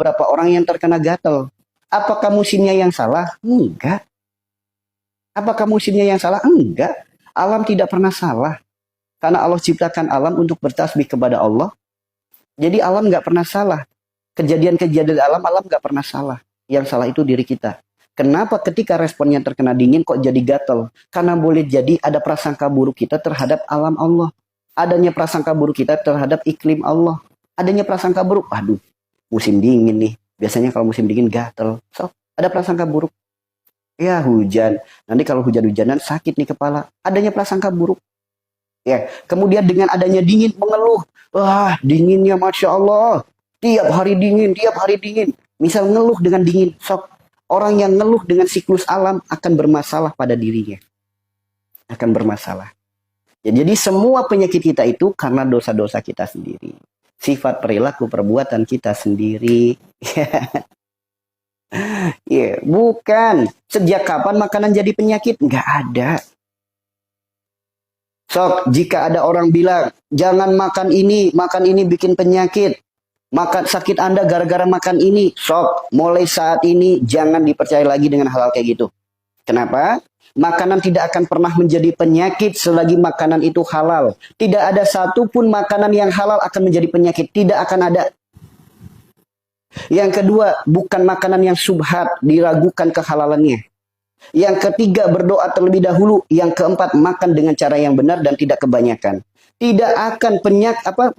beberapa orang yang terkena gatal. Apakah musimnya yang salah? Enggak. Apakah musimnya yang salah? Enggak. Alam tidak pernah salah. Karena Allah ciptakan alam untuk bertasbih kepada Allah. Jadi alam nggak pernah salah. Kejadian-kejadian alam nggak pernah salah. Yang salah itu diri kita. Kenapa ketika responnya terkena dingin kok jadi gatal? Karena boleh jadi ada prasangka buruk kita terhadap alam Allah. Adanya prasangka buruk kita terhadap iklim Allah. Adanya prasangka buruk. Aduh, musim dingin nih. Biasanya kalau musim dingin gatal. So, ada prasangka buruk. Ya hujan. Nanti kalau hujan-hujanan sakit nih kepala. Adanya prasangka buruk. Ya, kemudian dengan adanya dingin mengeluh. Wah, dinginnya Masya Allah. Tiap hari dingin, tiap hari dingin. Misal ngeluh dengan dingin. Sok. Orang yang ngeluh dengan siklus alam akan bermasalah pada dirinya. Akan bermasalah. Ya, jadi semua penyakit kita itu karena dosa-dosa kita sendiri. Sifat perilaku perbuatan kita sendiri. Ya, bukan. Sejak kapan makanan jadi penyakit? Nggak ada. Sok, jika ada orang bilang, jangan makan ini bikin penyakit. Makan sakit Anda gara-gara makan ini. Sok, mulai saat ini jangan dipercaya lagi dengan hal-hal kayak gitu. Kenapa? Makanan tidak akan pernah menjadi penyakit selagi makanan itu halal. Tidak ada satupun makanan yang halal akan menjadi penyakit. Tidak akan ada. Yang kedua, bukan makanan yang subhat, diragukan kehalalannya. Yang ketiga, berdoa terlebih dahulu. Yang keempat, makan dengan cara yang benar dan tidak kebanyakan. Tidak akan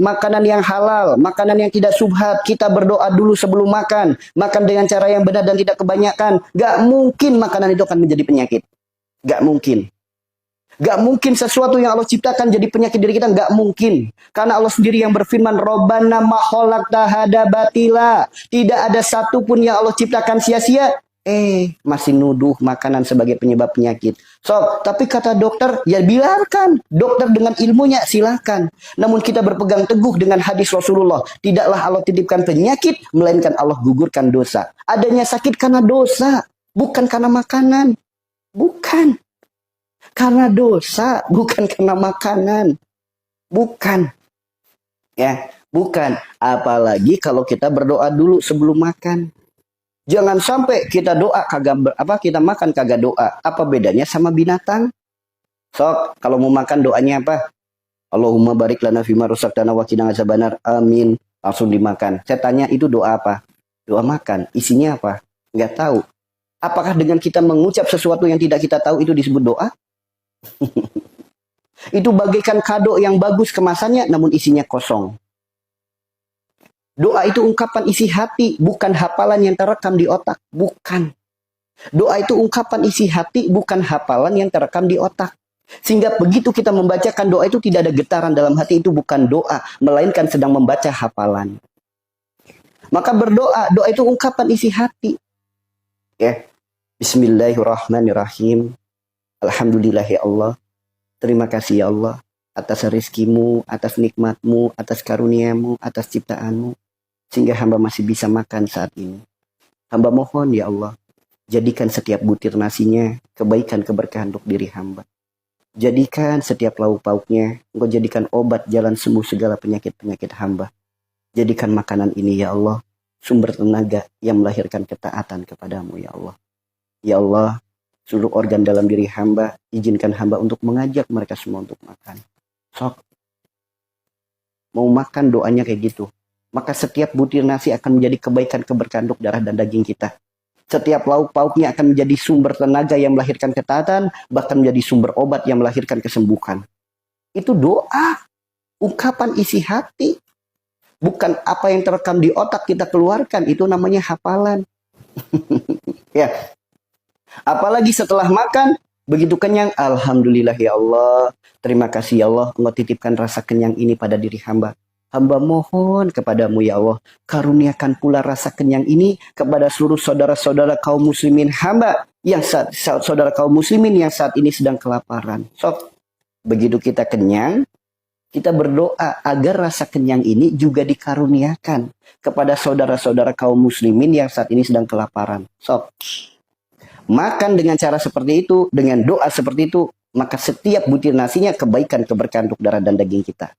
makanan yang halal, makanan yang tidak subhat. Kita berdoa dulu sebelum makan. Makan dengan cara yang benar dan tidak kebanyakan. Gak mungkin makanan itu akan menjadi penyakit. Gak mungkin. Gak mungkin sesuatu yang Allah ciptakan jadi penyakit diri kita. Gak mungkin. Karena Allah sendiri yang berfirman, Rabbana ma khalaqta hadza batila. Tidak ada satupun yang Allah ciptakan sia-sia. Masih nuduh makanan sebagai penyebab penyakit. So, tapi kata dokter, ya biarkan. Dokter dengan ilmunya silakan. Namun kita berpegang teguh dengan hadis Rasulullah. Tidaklah Allah titipkan penyakit, melainkan Allah gugurkan dosa. Adanya sakit karena dosa, bukan karena makanan. Bukan. Karena dosa, bukan karena makanan. Bukan. Ya, bukan. Apalagi kalau kita berdoa dulu sebelum makan. Jangan sampai kita doa kita makan kagak doa. Apa bedanya sama binatang? Sok, kalau mau makan doanya apa? Allahumma barik lana fima razaqtana wa qina adzabannar. Amin. Langsung dimakan. Saya tanya itu doa apa? Doa makan. Isinya apa? Enggak tahu. Apakah dengan kita mengucap sesuatu yang tidak kita tahu itu disebut doa? Itu bagaikan kado yang bagus kemasannya namun isinya kosong. Doa itu ungkapan isi hati, bukan hafalan yang terekam di otak. Bukan. Doa itu ungkapan isi hati, bukan hafalan yang terekam di otak. Sehingga begitu kita membacakan doa itu tidak ada getaran dalam hati, itu bukan doa, melainkan sedang membaca hafalan. Maka berdoa, doa itu ungkapan isi hati. Ya. Bismillahirrahmanirrahim. Alhamdulillah ya Allah. Terima kasih ya Allah atas rizkimu, atas nikmatmu, atas karuniamu, atas ciptaanmu. Sehingga hamba masih bisa makan saat ini. Hamba mohon ya Allah, jadikan setiap butir nasinya kebaikan keberkahan untuk diri hamba. Jadikan setiap lauk pauknya, Engkau jadikan obat jalan sembuh segala penyakit-penyakit hamba. Jadikan makanan ini ya Allah, sumber tenaga yang melahirkan ketaatan kepadamu ya Allah. Ya Allah, seluruh organ dalam diri hamba, izinkan hamba untuk mengajak mereka semua untuk makan. Sok. Mau makan doanya kayak gitu. Maka setiap butir nasi akan menjadi kebaikan keberkahan untuk darah dan daging kita. Setiap lauk pauknya akan menjadi sumber tenaga yang melahirkan ketaatan, bahkan menjadi sumber obat yang melahirkan kesembuhan. Itu doa, ungkapan isi hati. Bukan apa yang terekam di otak kita keluarkan, itu namanya hafalan. Ya. Apalagi setelah makan, begitu kenyang, alhamdulillah ya Allah. Terima kasih ya Allah, Engkau titipkan rasa kenyang ini pada diri hamba. Hamba mohon kepadamu ya Allah, karuniakan pula rasa kenyang ini kepada seluruh saudara-saudara kaum muslimin hamba, saudara kaum muslimin yang saat ini sedang kelaparan. So, begitu kita kenyang, kita berdoa agar rasa kenyang ini juga dikaruniakan kepada saudara-saudara kaum muslimin yang saat ini sedang kelaparan. So, makan dengan cara seperti itu, dengan doa seperti itu, maka setiap butir nasinya kebaikan keberkahan untuk darah dan daging kita.